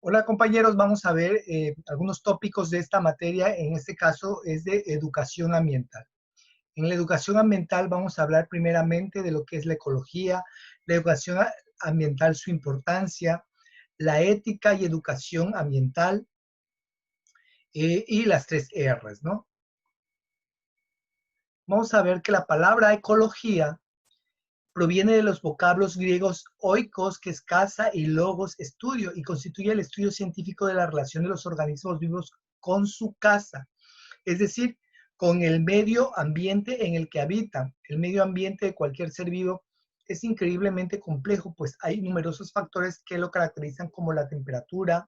Hola compañeros, vamos a ver algunos tópicos de esta materia. En este caso es de educación ambiental. En la educación ambiental vamos a hablar primeramente de lo que es la ecología, la educación ambiental, su importancia, la ética y educación ambiental y las tres R's, ¿no? Vamos a ver que la palabra ecología proviene de los vocablos griegos oikos, que es casa, y logos, estudio, y constituye el estudio científico de la relación de los organismos vivos con su casa, es decir, con el medio ambiente en el que habitan. El medio ambiente de cualquier ser vivo es increíblemente complejo, pues hay numerosos factores que lo caracterizan, como la temperatura,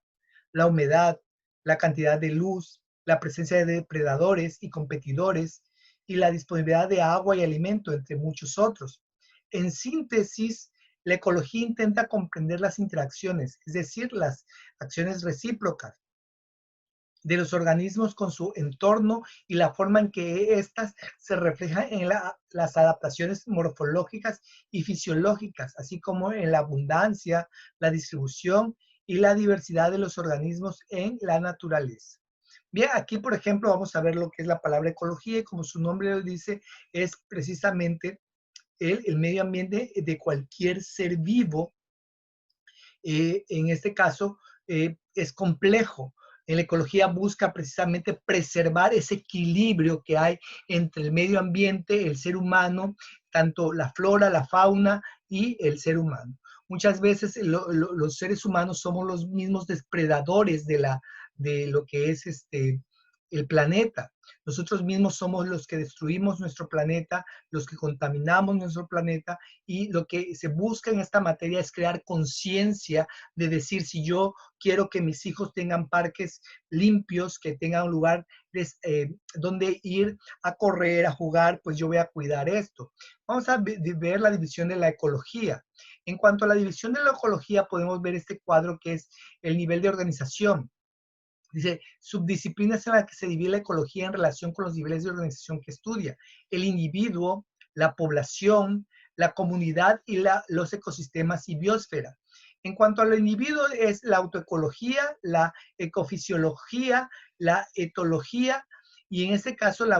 la humedad, la cantidad de luz, la presencia de depredadores y competidores, y la disponibilidad de agua y alimento, entre muchos otros. En síntesis, la ecología intenta comprender las interacciones, es decir, las acciones recíprocas de los organismos con su entorno y la forma en que éstas se reflejan en las adaptaciones morfológicas y fisiológicas, así como en la abundancia, la distribución y la diversidad de los organismos en la naturaleza. Bien, aquí por ejemplo vamos a ver lo que es la palabra ecología, y como su nombre lo dice, es precisamente el medio ambiente de cualquier ser vivo. En este caso, es complejo. En la ecología busca precisamente preservar ese equilibrio que hay entre el medio ambiente, el ser humano, tanto la flora, la fauna y el ser humano. Muchas veces los seres humanos somos los mismos depredadores de lo que es el planeta. Nosotros mismos somos los que destruimos nuestro planeta, los que contaminamos nuestro planeta, y lo que se busca en esta materia es crear conciencia de decir: si yo quiero que mis hijos tengan parques limpios, que tengan un lugar donde ir a correr, a jugar, pues yo voy a cuidar esto. Vamos a ver la división de la ecología. En cuanto a la división de la ecología, podemos ver este cuadro que es el nivel de organización. Dice, subdisciplinas en las que se divide la ecología en relación con los niveles de organización que estudia: el individuo, la población, la comunidad y los ecosistemas y biosfera. En cuanto a lo individuo, es la autoecología, la ecofisiología, la etología, y en este caso la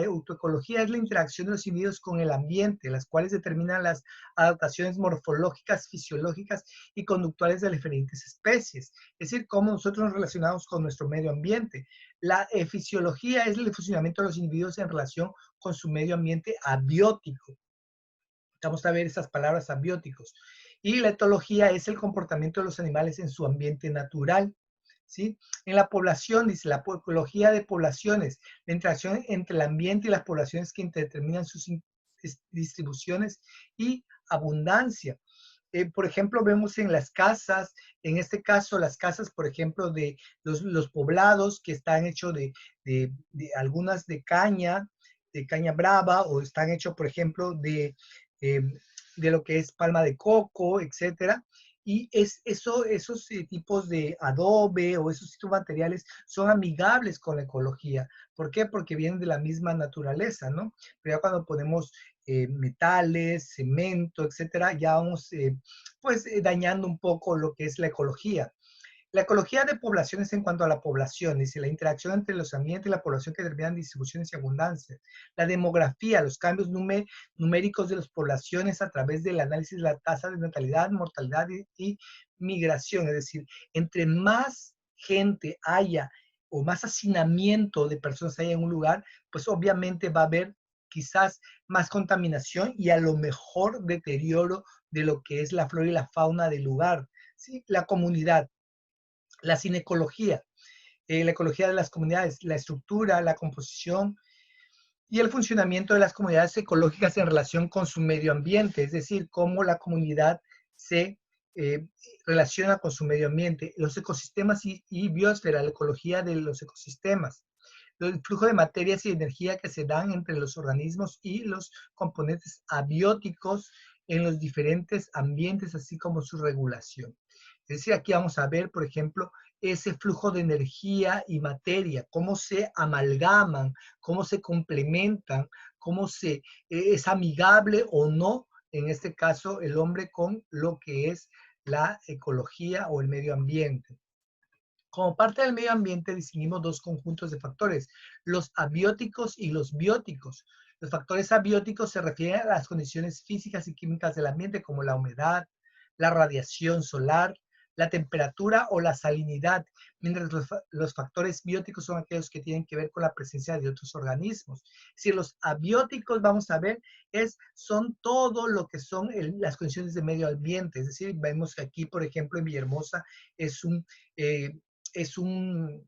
autoecología es la interacción de los individuos con el ambiente, las cuales determinan las adaptaciones morfológicas, fisiológicas y conductuales de las diferentes especies. Es decir, cómo nosotros nos relacionamos con nuestro medio ambiente. La fisiología es el funcionamiento de los individuos en relación con su medio ambiente abiótico. Vamos a ver esas palabras: abióticos. Y la etología es el comportamiento de los animales en su ambiente natural. ¿Sí? En la población, dice, la ecología de poblaciones, la interacción entre el ambiente y las poblaciones que determinan sus distribuciones y abundancia. Por ejemplo, vemos en las casas, en este caso, las casas, por ejemplo, de los poblados que están hechos de algunas de caña brava, o están hechos, por ejemplo, eh, de lo que es palma de coco, etcétera. Y esos tipos de adobe o esos tipos de materiales son amigables con la ecología. ¿Por qué? Porque vienen de la misma naturaleza, ¿no? Pero ya cuando ponemos metales, cemento, etcétera, ya vamos dañando un poco lo que es la ecología. La ecología de poblaciones, en cuanto a la población, dice, la interacción entre los ambientes y la población que determinan distribuciones y abundancia. La demografía, los cambios numéricos de las poblaciones a través del análisis de la tasa de natalidad, mortalidad y migración. Es decir, entre más gente haya o más hacinamiento de personas haya en un lugar, pues obviamente va a haber quizás más contaminación y a lo mejor deterioro de lo que es la flora y la fauna del lugar. ¿Sí? La comunidad, la cinecología, la ecología de las comunidades, la estructura, la composición y el funcionamiento de las comunidades ecológicas en relación con su medio ambiente, es decir, cómo la comunidad se eh, relaciona con su medio ambiente. Los ecosistemas y biosfera, la ecología de los ecosistemas, el flujo de materias y energía que se dan entre los organismos y los componentes abióticos en los diferentes ambientes, así como su regulación. Es decir, aquí vamos a ver, por ejemplo, ese flujo de energía y materia, cómo se amalgaman, cómo se complementan, cómo es amigable o no, en este caso, el hombre con lo que es la ecología o el medio ambiente. Como parte del medio ambiente distinguimos dos conjuntos de factores, los abióticos y los bióticos. Los factores abióticos se refieren a las condiciones físicas y químicas del ambiente como la humedad, la radiación solar, la temperatura o la salinidad, mientras los factores bióticos son aquellos que tienen que ver con la presencia de otros organismos. Si los abióticos, vamos a ver, son todo lo que son las condiciones de medio ambiente. Es decir, vemos que aquí, por ejemplo, en Villahermosa es eh, un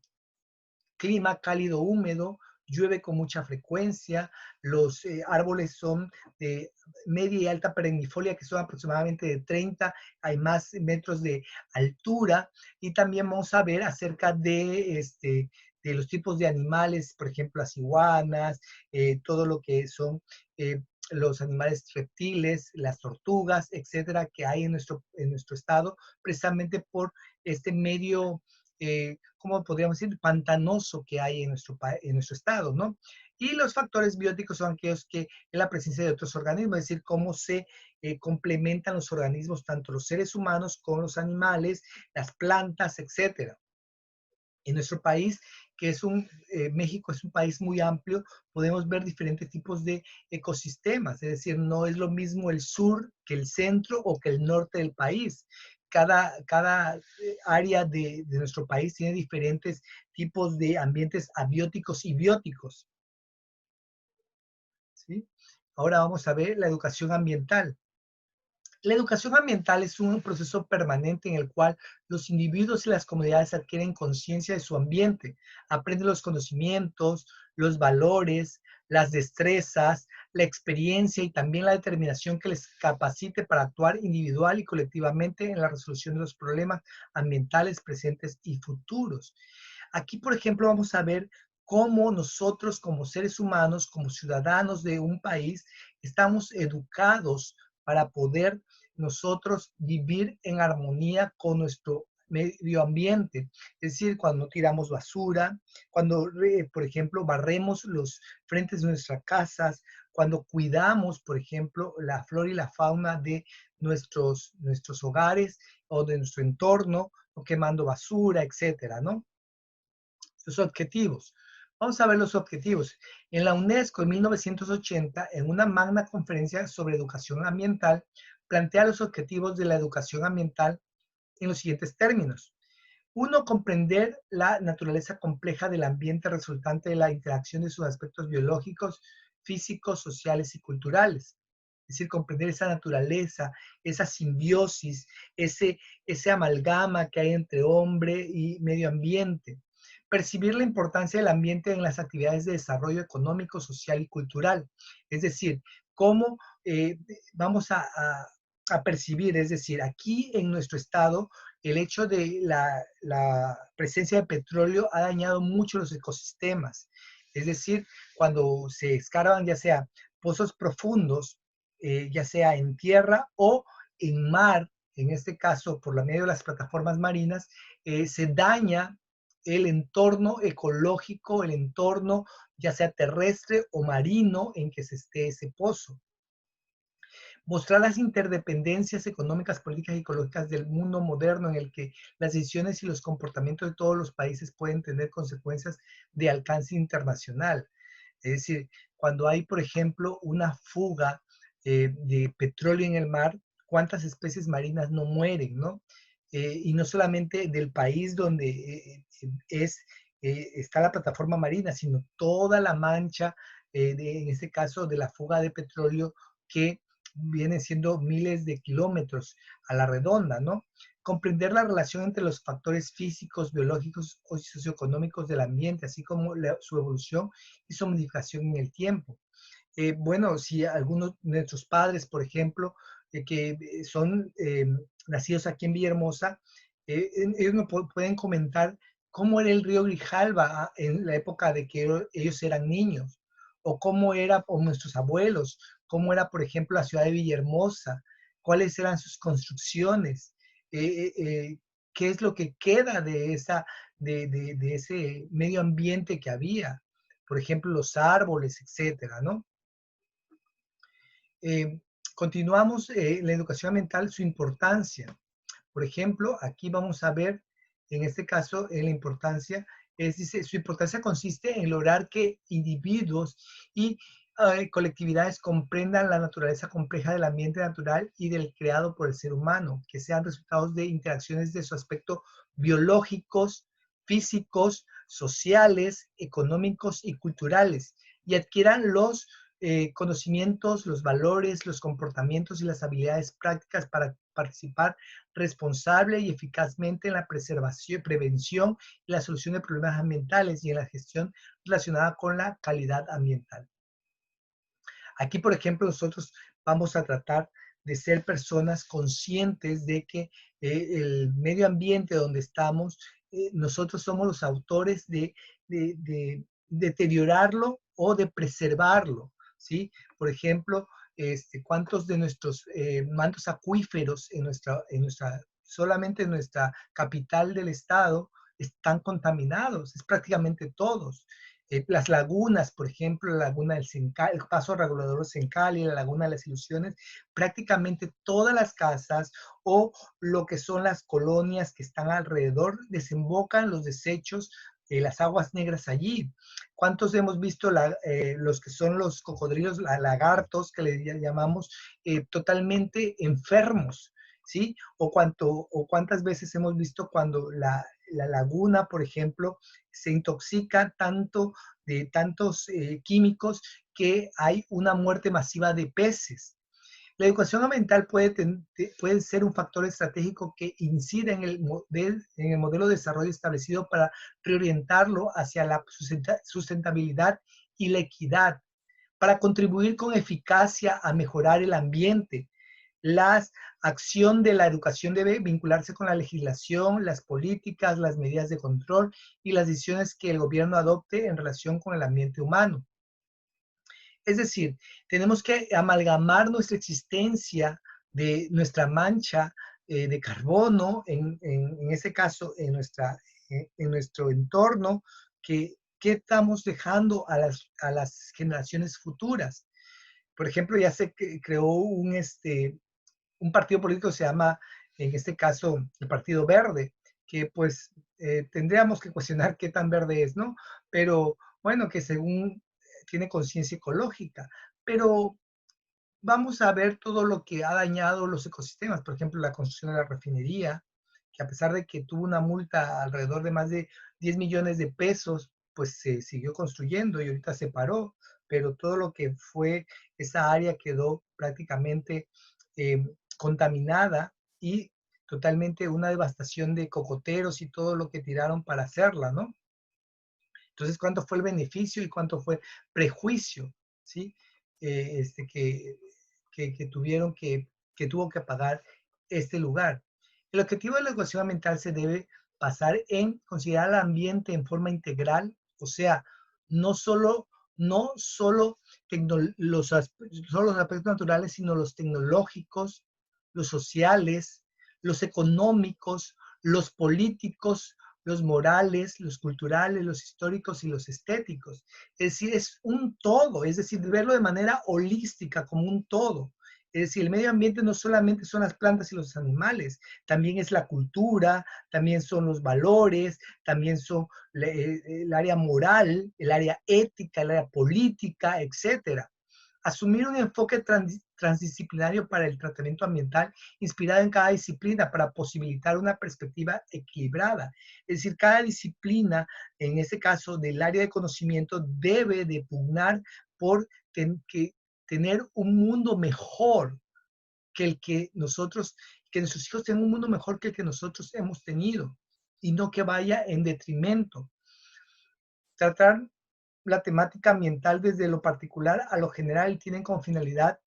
clima cálido húmedo, llueve con mucha frecuencia, los árboles son de media y alta perennifolia, que son aproximadamente de 30, hay más metros de altura, y también vamos a ver acerca de los tipos de animales, por ejemplo, las iguanas, todo lo que son eh, los animales reptiles, las tortugas, etcétera, que hay en nuestro estado, precisamente por este medio ¿cómo podríamos decir? Pantanoso que hay en nuestro estado, ¿no? Y los factores bióticos son aquellos que en la presencia de otros organismos, es decir, cómo se complementan los organismos, tanto los seres humanos con los animales, las plantas, etcétera. En nuestro país, que es México es un país muy amplio, podemos ver diferentes tipos de ecosistemas, es decir, no es lo mismo el sur que el centro o que el norte del país. Cada área de nuestro país tiene diferentes tipos de ambientes abióticos y bióticos. ¿Sí? Ahora vamos a ver la educación ambiental. La educación ambiental es un proceso permanente en el cual los individuos y las comunidades adquieren conciencia de su ambiente, aprenden los conocimientos, los valores, las destrezas, la experiencia y también la determinación que les capacite para actuar individual y colectivamente en la resolución de los problemas ambientales presentes y futuros. Aquí, por ejemplo, vamos a ver cómo nosotros como seres humanos, como ciudadanos de un país, estamos educados para poder nosotros vivir en armonía con nuestro medio ambiente. Es decir, cuando no tiramos basura, cuando, por ejemplo, barremos los frentes de nuestras casas, cuando cuidamos, por ejemplo, la flora y la fauna de nuestros hogares o de nuestro entorno, no quemando basura, etcétera, ¿no? Los objetivos. Vamos a ver los objetivos. En la UNESCO en 1980, en una magna conferencia sobre educación ambiental, plantea los objetivos de la educación ambiental en los siguientes términos. Uno, comprender la naturaleza compleja del ambiente resultante de la interacción de sus aspectos biológicos, físicos, sociales y culturales. Es decir, comprender esa naturaleza, esa simbiosis, ese amalgama que hay entre hombre y medio ambiente. Percibir la importancia del ambiente en las actividades de desarrollo económico, social y cultural. Es decir, cómo vamos a percibir, es decir, aquí en nuestro estado, el hecho de la presencia de petróleo ha dañado mucho los ecosistemas. Es decir, cuando se escarban ya sea pozos profundos, ya sea en tierra o en mar, en este caso por la medio de las plataformas marinas, se daña el entorno ecológico, el entorno ya sea terrestre o marino en que se esté ese pozo. Mostrar las interdependencias económicas, políticas y ecológicas del mundo moderno en el que las decisiones y los comportamientos de todos los países pueden tener consecuencias de alcance internacional. Es decir, cuando hay, por ejemplo, una fuga de petróleo en el mar, ¿cuántas especies marinas no mueren, no? Y no solamente del país donde está la plataforma marina, sino toda la mancha, en este caso, de la fuga de petróleo que vienen siendo miles de kilómetros a la redonda, ¿no? Comprender la relación entre los factores físicos, biológicos o socioeconómicos del ambiente, así como su evolución y su modificación en el tiempo. Bueno, si algunos de nuestros padres, por ejemplo, que son nacidos aquí en Villahermosa, ellos me pueden comentar cómo era el río Grijalva en la época de que ellos eran niños, o cómo era, o nuestros abuelos, cómo era, por ejemplo, la ciudad de Villahermosa, cuáles eran sus construcciones, eh, eh, eh, qué es lo que queda de ese medio ambiente que había, por ejemplo, los árboles, etcétera, ¿no? Eh, continuamos la educación ambiental, su importancia. Por ejemplo, aquí vamos a ver en este caso, en la importancia, dice, su importancia consiste en lograr que individuos y colectividades comprendan la naturaleza compleja del ambiente natural y del creado por el ser humano, que sean resultados de interacciones de su aspecto biológicos, físicos, sociales, económicos y culturales, y adquieran los conocimientos, los valores, los comportamientos y las habilidades prácticas para participar responsable y eficazmente en la preservación, prevención y la solución de problemas ambientales y en la gestión relacionada con la calidad ambiental. Aquí, por ejemplo, nosotros vamos a tratar de ser personas conscientes de que el medio ambiente donde estamos, nosotros somos los autores de deteriorarlo o de preservarlo, ¿sí? Por ejemplo, cuántos de nuestros mantos acuíferos solamente en nuestra capital del estado están contaminados, es prácticamente todos. Las lagunas, por ejemplo, la laguna del Cencal, el paso regulador Cencal y la laguna de las Ilusiones, prácticamente todas las casas o lo que son las colonias que están alrededor desembocan los desechos de las aguas negras allí. ¿Cuántos hemos visto los que son los cocodrilos, lagartos, que le llamamos, totalmente enfermos? ¿Sí? O cuántas veces hemos visto cuando la laguna, por ejemplo, se intoxica tanto de tantos químicos que hay una muerte masiva de peces. La educación ambiental puede ser un factor estratégico que incide en el modelo de desarrollo establecido para reorientarlo hacia la sustentabilidad y la equidad, para contribuir con eficacia a mejorar el ambiente. La acción de la educación debe vincularse con la legislación, las políticas, las medidas de control y las decisiones que el gobierno adopte en relación con el ambiente humano. Es decir, tenemos que amalgamar nuestra existencia de nuestra mancha de carbono, en ese caso, en nuestro entorno, que estamos dejando a las generaciones futuras. Por ejemplo, ya se creó un partido político que se llama, en este caso, el Partido Verde, que pues tendríamos que cuestionar qué tan verde es, ¿no? Pero bueno, que según tiene conciencia ecológica, pero vamos a ver todo lo que ha dañado los ecosistemas, por ejemplo, la construcción de la refinería, que a pesar de que tuvo una multa alrededor de más de 10 millones de pesos, pues se siguió construyendo y ahorita se paró, pero todo lo que fue esa área quedó prácticamente eh, contaminada y totalmente una devastación de cocoteros y todo lo que tiraron para hacerla, ¿no? Entonces, ¿cuánto fue el beneficio y cuánto fue prejuicio, ¿sí? Eh, este, que, tuvieron que tuvo que pagar este lugar. El objetivo de la educación ambiental se debe basar en considerar el ambiente en forma integral, o sea, no solo, no solo, solo los aspectos naturales, sino los tecnológicos, los sociales, los económicos, los políticos, los morales, los culturales, los históricos y los estéticos. Es decir, es un todo, es decir, verlo de manera holística, como un todo. Es decir, el medio ambiente no solamente son las plantas y los animales, también es la cultura, también son los valores, también son el área moral, el área ética, el área política, etcétera. Asumir un enfoque transdisciplinario para el tratamiento ambiental inspirado en cada disciplina para posibilitar una perspectiva equilibrada. Es decir, cada disciplina, en este caso del área de conocimiento, debe de pugnar por tener un mundo mejor que el que nosotros, que nuestros hijos tengan un mundo mejor que el que nosotros hemos tenido y no que vaya en detrimento. Tratar la temática ambiental desde lo particular a lo general tienen como finalidad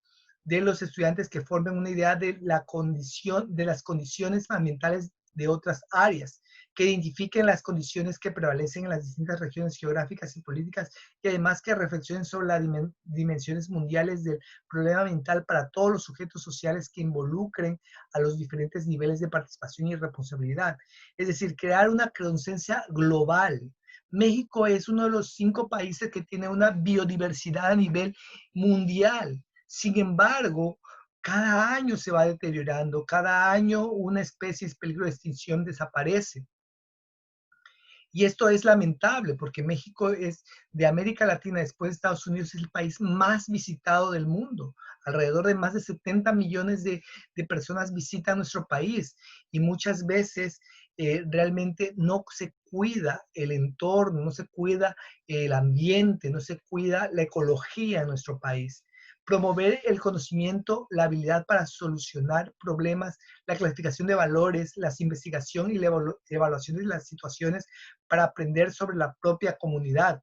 de los estudiantes que formen una idea de la condición, de las condiciones ambientales de otras áreas, que identifiquen las condiciones que prevalecen en las distintas regiones geográficas y políticas y además que reflexionen sobre las dimensiones mundiales del problema ambiental para todos los sujetos sociales que involucren a los diferentes niveles de participación y responsabilidad. Es decir, crear una conciencia global. México es uno de los 5 países que tiene una biodiversidad a nivel mundial. Sin embargo, cada año se va deteriorando, cada año una especie en peligro de extinción desaparece. Y esto es lamentable porque México es de América Latina, después de Estados Unidos, es el país más visitado del mundo. Alrededor de más de 70 millones de personas visitan nuestro país y muchas veces realmente no se cuida el entorno, no se cuida el ambiente, no se cuida la ecología en nuestro país. Promover el conocimiento, la habilidad para solucionar problemas, la clasificación de valores, la investigación y la evaluación de las situaciones para aprender sobre la propia comunidad.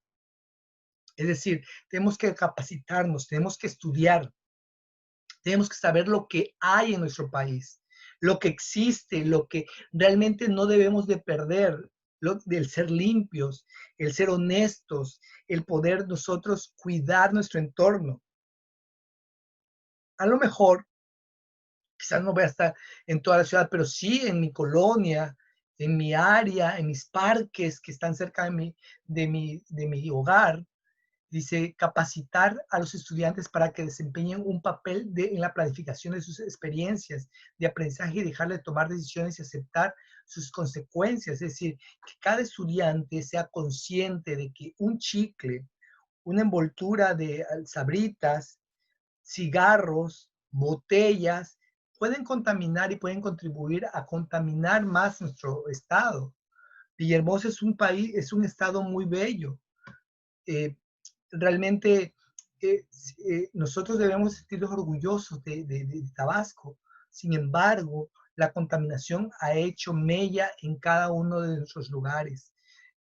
Es decir, tenemos que capacitarnos, tenemos que estudiar, tenemos que saber lo que hay en nuestro país, lo que existe, lo que realmente no debemos de perder, el ser limpios, el ser honestos, el poder nosotros cuidar nuestro entorno. A lo mejor, quizás no voy a estar en toda la ciudad, pero sí en mi colonia, en mi área, en mis parques que están cerca de mi hogar. Dice, capacitar a los estudiantes para que desempeñen un papel en la planificación de sus experiencias de aprendizaje y dejar de tomar decisiones y aceptar sus consecuencias. Es decir, que cada estudiante sea consciente de que un chicle, una envoltura de sabritas, cigarros, botellas, pueden contaminar y pueden contribuir a contaminar más nuestro estado. Villahermosa es un país, es un estado muy bello. Eh, realmente nosotros debemos sentirnos orgullosos de Tabasco. Sin embargo, la contaminación ha hecho mella en cada uno de nuestros lugares.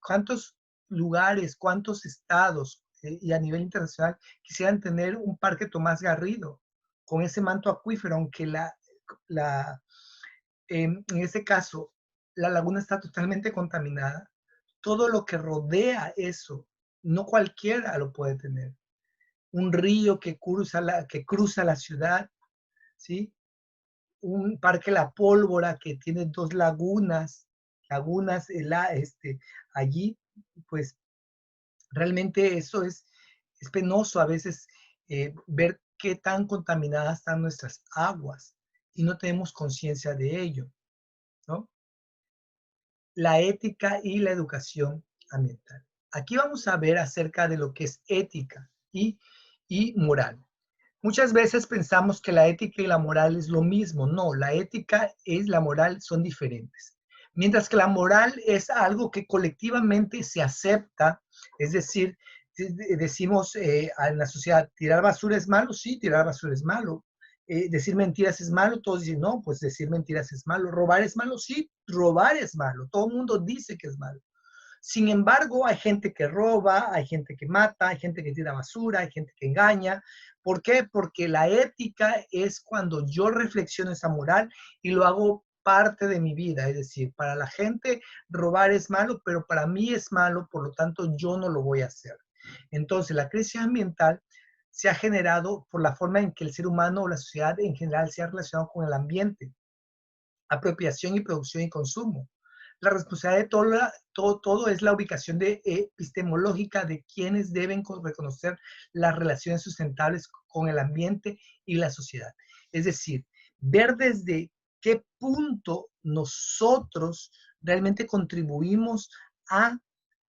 ¿Cuántos lugares, cuántos estados y a nivel internacional quisieran tener un parque Tomás Garrido con ese manto acuífero, aunque la en este caso la laguna está totalmente contaminada? Todo lo que rodea eso, no cualquiera lo puede tener. Un río que cruza la ciudad, ¿sí? Un parque La Pólvora que tiene dos lagunas allí, pues realmente eso es penoso a veces ver qué tan contaminadas están nuestras aguas y no tenemos conciencia de ello, ¿no? La ética y la educación ambiental. Aquí vamos a ver acerca de lo que es ética y moral. Muchas veces pensamos que la ética y la moral es lo mismo. No, la ética y la moral son diferentes. Mientras que la moral es algo que colectivamente se acepta, es decir, decimos en la sociedad, tirar basura es malo, sí, tirar basura es malo. Decir mentiras es malo, todos dicen, no, pues decir mentiras es malo. Robar es malo, sí, robar es malo. Todo el mundo dice que es malo. Sin embargo, hay gente que roba, hay gente que mata, hay gente que tira basura, hay gente que engaña. ¿Por qué? Porque la ética es cuando yo reflexiono esa moral y lo hago parte de mi vida. Es decir, para la gente robar es malo, pero para mí es malo, por lo tanto yo no lo voy a hacer. Entonces, la crisis ambiental se ha generado por la forma en que el ser humano o la sociedad en general se ha relacionado con el ambiente, apropiación y producción y consumo. La responsabilidad de todo es la ubicación epistemológica de quienes deben reconocer las relaciones sustentables con el ambiente y la sociedad. Es decir, ver desde qué punto nosotros realmente contribuimos a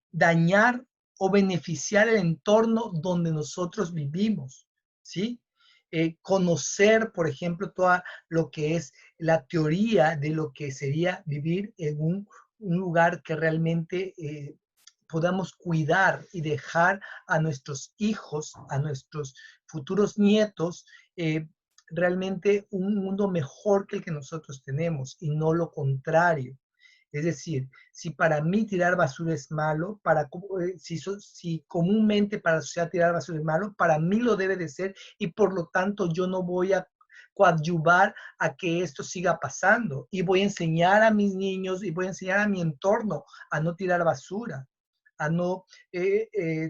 dañar o beneficiar el entorno donde nosotros vivimos, ¿sí? Conocer, por ejemplo, todo lo que es la teoría de lo que sería vivir en un lugar que realmente podamos cuidar y dejar a nuestros hijos, a nuestros futuros nietos, realmente un mundo mejor que el que nosotros tenemos y no lo contrario. Es decir, si para mí tirar basura es malo, si comúnmente para la sociedad tirar basura es malo, para mí lo debe de ser y por lo tanto yo no voy a coadyuvar a que esto siga pasando y voy a enseñar a mis niños y voy a enseñar a mi entorno a no tirar basura, a no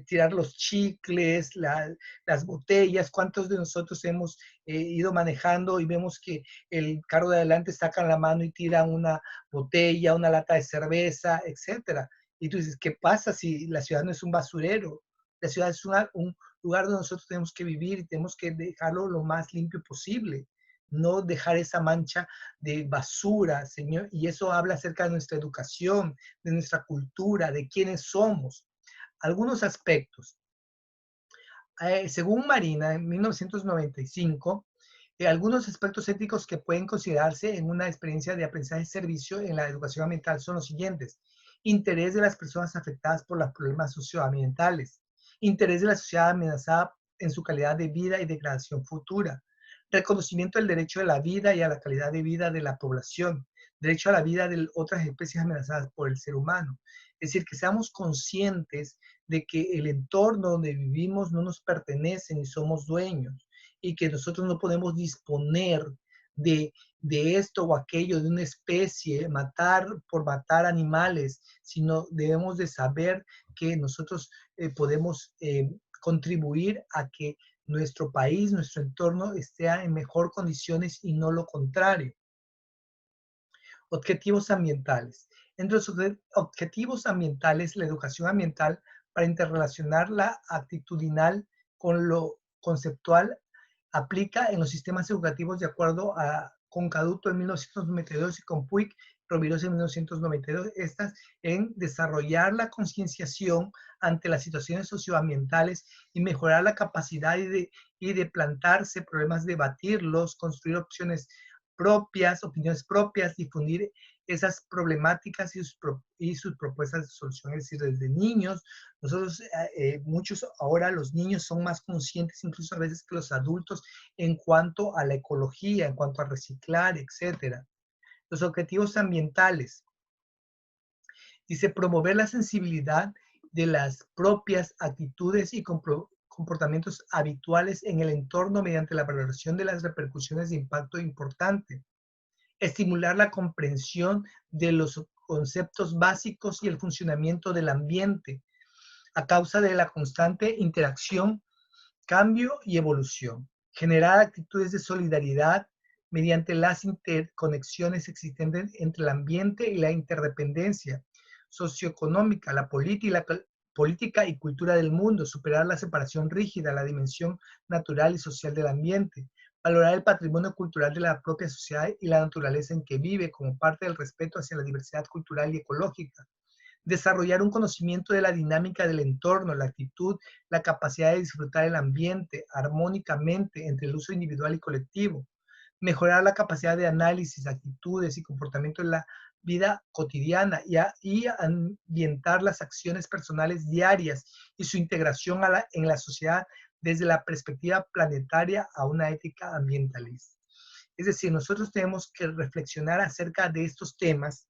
tirar los chicles, las botellas. ¿Cuántos de nosotros hemos ido manejando y vemos que el carro de adelante saca la mano y tira una botella, una lata de cerveza, etcétera? Y tú dices, ¿qué pasa si la ciudad no es un basurero? La ciudad es un lugar donde nosotros tenemos que vivir y tenemos que dejarlo lo más limpio posible. no dejar esa mancha de basura, Señor, y eso habla acerca de nuestra educación, de nuestra cultura, de quiénes somos. Algunos aspectos. Según Marina, en 1995, algunos aspectos éticos que pueden considerarse en una experiencia de aprendizaje-servicio en la educación ambiental son los siguientes: interés de las personas afectadas por los problemas socioambientales, interés de la sociedad amenazada en su calidad de vida y degradación futura, reconocimiento del derecho de la vida y a la calidad de vida de la población, derecho a la vida de otras especies amenazadas por el ser humano. Es decir, que seamos conscientes de que el entorno donde vivimos no nos pertenece ni somos dueños y que nosotros no podemos disponer de esto o aquello, de una especie, matar por matar animales, sino debemos de saber que nosotros podemos contribuir a que nuestro país, nuestro entorno esté en mejor condiciones y no lo contrario. Objetivos ambientales. Entre los objetivos ambientales, la educación ambiental para interrelacionar la actitudinal con lo conceptual aplica en los sistemas educativos de acuerdo a con Caduto en 1992 y con Puig Rovirosa en 1992, estas en desarrollar la concienciación ante las situaciones socioambientales y mejorar la capacidad y de plantarse problemas, debatirlos, construir opciones propias, opiniones propias, difundir esas problemáticas y sus propuestas de solución. Es decir, desde niños, nosotros, muchos ahora los niños son más conscientes incluso a veces que los adultos en cuanto a la ecología, en cuanto a reciclar, etcétera. Los objetivos ambientales. Dice, promover la sensibilidad de las propias actitudes y comportamientos habituales en el entorno mediante la valoración de las repercusiones de impacto importante. Estimular la comprensión de los conceptos básicos y el funcionamiento del ambiente a causa de la constante interacción, cambio y evolución. Generar actitudes de solidaridad mediante las interconexiones existentes entre el ambiente y la interdependencia socioeconómica, la política y cultura del mundo, superar la separación rígida, la dimensión natural y social del ambiente, valorar el patrimonio cultural de la propia sociedad y la naturaleza en que vive como parte del respeto hacia la diversidad cultural y ecológica, desarrollar un conocimiento de la dinámica del entorno, la actitud, la capacidad de disfrutar el ambiente armónicamente entre el uso individual y colectivo, mejorar la capacidad de análisis, actitudes y comportamiento en la vida cotidiana y ambientar las acciones personales diarias y su integración en la sociedad desde la perspectiva planetaria a una ética ambientalista. Es decir, nosotros tenemos que reflexionar acerca de estos temas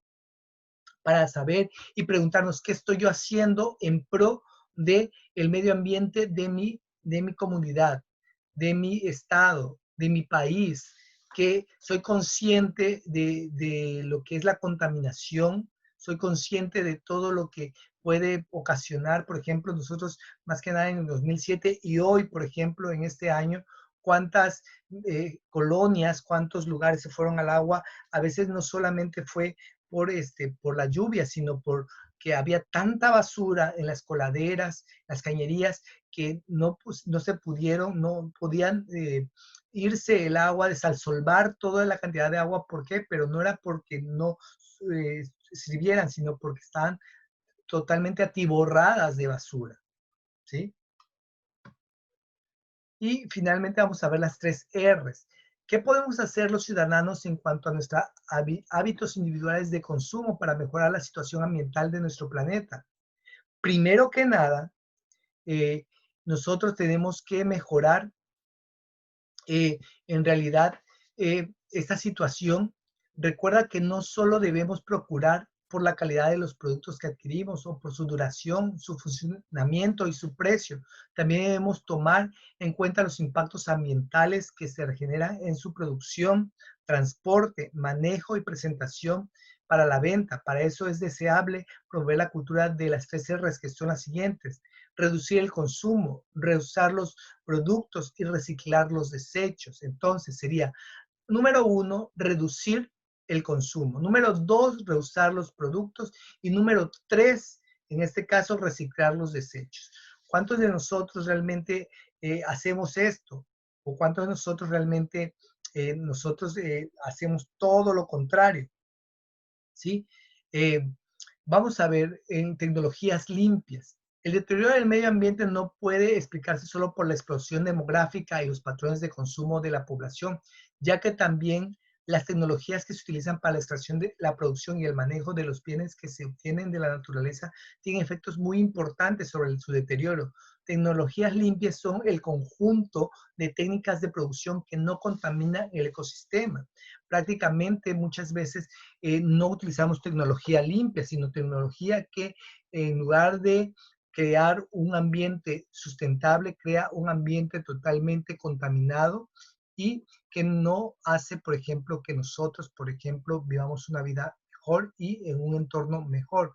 para saber y preguntarnos qué estoy yo haciendo en pro de el medio ambiente de mi comunidad, de mi estado, de mi país, que soy consciente de lo que es la contaminación, soy consciente de todo lo que puede ocasionar, por ejemplo, nosotros más que nada en el 2007 y hoy, por ejemplo, en este año, cuántas colonias, cuántos lugares se fueron al agua, a veces no solamente fue por la lluvia, sino porque había tanta basura en las coladeras, las cañerías, que no se pudieron, no podían irse el agua, desalsolvar toda la cantidad de agua. ¿Por qué? Pero no era porque no sirvieran, sino porque estaban totalmente atiborradas de basura, ¿sí? Y finalmente vamos a ver las 3 R's. ¿Qué podemos hacer los ciudadanos en cuanto a nuestros hábitos individuales de consumo para mejorar la situación ambiental de nuestro planeta? Primero que nada, eh, nosotros tenemos que mejorar en realidad esta situación. Recuerda que no solo debemos procurar por la calidad de los productos que adquirimos o por su duración, su funcionamiento y su precio. También debemos tomar en cuenta los impactos ambientales que se generan en su producción, transporte, manejo y presentación para la venta. Para eso es deseable promover la cultura de las 3 R's, que son las siguientes: reducir el consumo, reusar los productos y reciclar los desechos. Entonces sería, número 1, reducir el consumo. Número 2, reusar los productos. Y número 3, en este caso, reciclar los desechos. ¿Cuántos de nosotros realmente hacemos esto? ¿O cuántos de nosotros realmente nosotros hacemos todo lo contrario, ¿sí? Eh, Vamos a ver en tecnologías limpias. El deterioro del medio ambiente no puede explicarse solo por la explosión demográfica y los patrones de consumo de la población, ya que también las tecnologías que se utilizan para la extracción de la producción y el manejo de los bienes que se obtienen de la naturaleza tienen efectos muy importantes sobre su deterioro. Tecnologías limpias son el conjunto de técnicas de producción que no contaminan el ecosistema. Prácticamente muchas veces no utilizamos tecnología limpia, sino tecnología que en lugar de crear un ambiente sustentable, crea un ambiente totalmente contaminado y que no hace, por ejemplo, que nosotros, por ejemplo, vivamos una vida mejor y en un entorno mejor.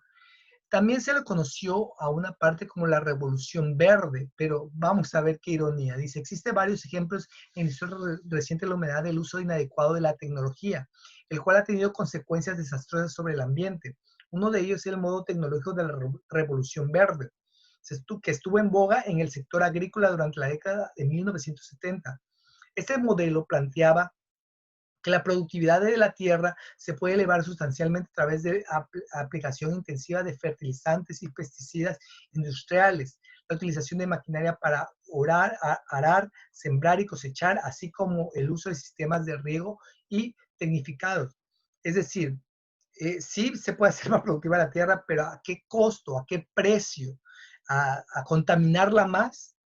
También se le conoció a una parte como la Revolución Verde, pero vamos a ver qué ironía. Dice, existen varios ejemplos en la historia reciente de la humanidad del uso inadecuado de la tecnología, el cual ha tenido consecuencias desastrosas sobre el ambiente. Uno de ellos es el modo tecnológico de la Revolución Verde, que estuvo en boga en el sector agrícola durante la década de 1970. Este modelo planteaba que la productividad de la tierra se puede elevar sustancialmente a través de aplicación intensiva de fertilizantes y pesticidas industriales, la utilización de maquinaria para arar, sembrar y cosechar, así como el uso de sistemas de riego y tecnificados. Es decir, sí se puede hacer más productiva la tierra, pero ¿a qué costo? ¿A qué precio? ¿A contaminarla más?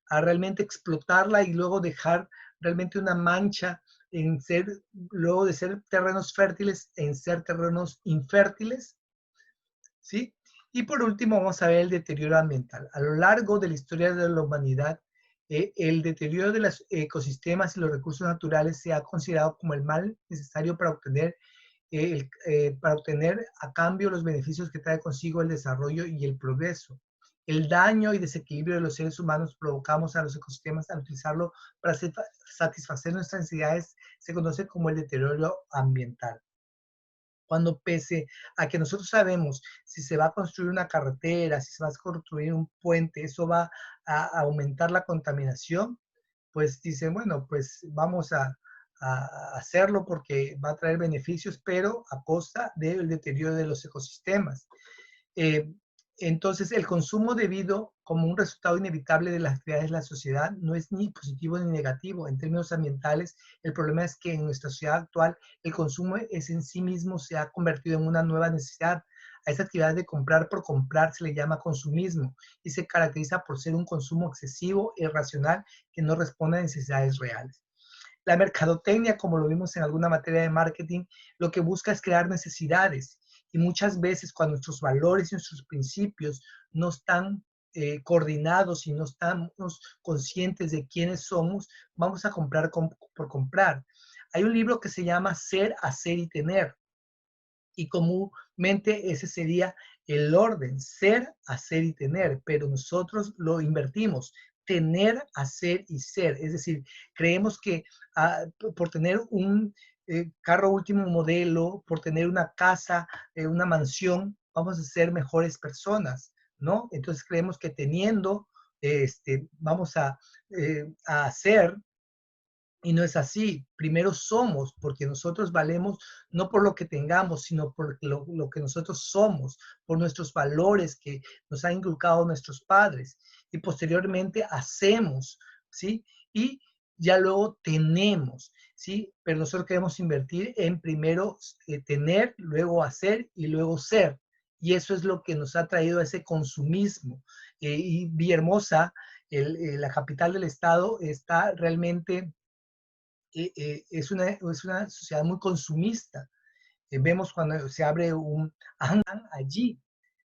¿A realmente explotarla y luego dejar realmente una mancha en ser, luego de ser terrenos fértiles, en ser terrenos infértiles? ¿Sí? Y por último, vamos a ver el deterioro ambiental. A lo largo de la historia de la humanidad, el deterioro de los ecosistemas y los recursos naturales se ha considerado como el mal necesario para obtener a cambio los beneficios que trae consigo el desarrollo y el progreso. El daño y desequilibrio de los seres humanos provocamos a los ecosistemas al utilizarlo para satisfacer nuestras necesidades se conoce como el deterioro ambiental. Cuando pese a que nosotros sabemos si se va a construir una carretera, si se va a construir un puente, eso va a aumentar la contaminación, pues dicen, bueno, pues vamos a hacerlo porque va a traer beneficios, pero a costa del deterioro de los ecosistemas. Eh, entonces, el consumo debido como un resultado inevitable de las actividades de la sociedad no es ni positivo ni negativo. En términos ambientales, el problema es que en nuestra sociedad actual el consumo es en sí mismo se ha convertido en una nueva necesidad. A esta actividad de comprar por comprar se le llama consumismo y se caracteriza por ser un consumo excesivo e irracional que no responde a necesidades reales. La mercadotecnia, como lo vimos en alguna materia de marketing, lo que busca es crear necesidades. Y muchas veces cuando nuestros valores y nuestros principios no están coordinados y no estamos conscientes de quiénes somos, vamos a comprar por comprar. Hay un libro que se llama Ser, Hacer y Tener. Y comúnmente ese sería el orden, ser, hacer y tener, pero nosotros lo invertimos, tener, hacer y ser. Es decir, creemos que por tener un carro último modelo, por tener una casa, una mansión, vamos a ser mejores personas, ¿no? Entonces creemos que teniendo, vamos a hacer, y no es así. Primero somos, porque nosotros valemos no por lo que tengamos, sino por lo que nosotros somos, por nuestros valores que nos han inculcado nuestros padres. Y posteriormente hacemos, ¿sí? Y ya luego tenemos, ¿sí? Pero nosotros queremos invertir en primero tener, luego hacer y luego ser. Y eso es lo que nos ha traído a ese consumismo. Y Villahermosa, la capital del estado, está realmente es una sociedad muy consumista. Vemos cuando se abre un Angan allí,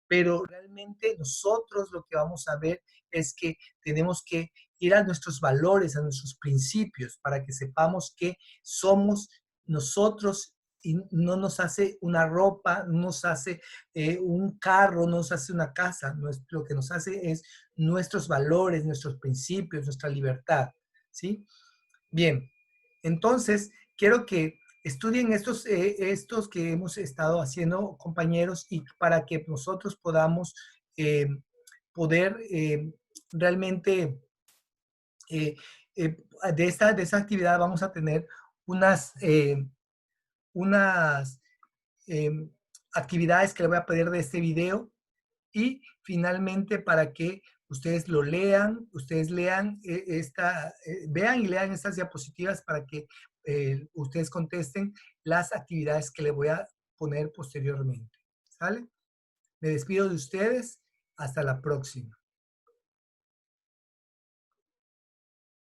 pero realmente nosotros lo que vamos a ver es que tenemos que ir a nuestros valores, a nuestros principios, para que sepamos que somos nosotros y no nos hace una ropa, no nos hace un carro, no nos hace una casa. Lo que nos hace es nuestros valores, nuestros principios, nuestra libertad. ¿Sí? Bien, entonces quiero que estudien estos que hemos estado haciendo, compañeros, y para que nosotros podamos eh, poder realmente, eh, de esta actividad vamos a tener unas, unas actividades que le voy a pedir de este video y finalmente para que ustedes lo lean, vean y lean estas diapositivas para que ustedes contesten las actividades que le voy a poner posteriormente. ¿Sale? Me despido de ustedes. Hasta la próxima.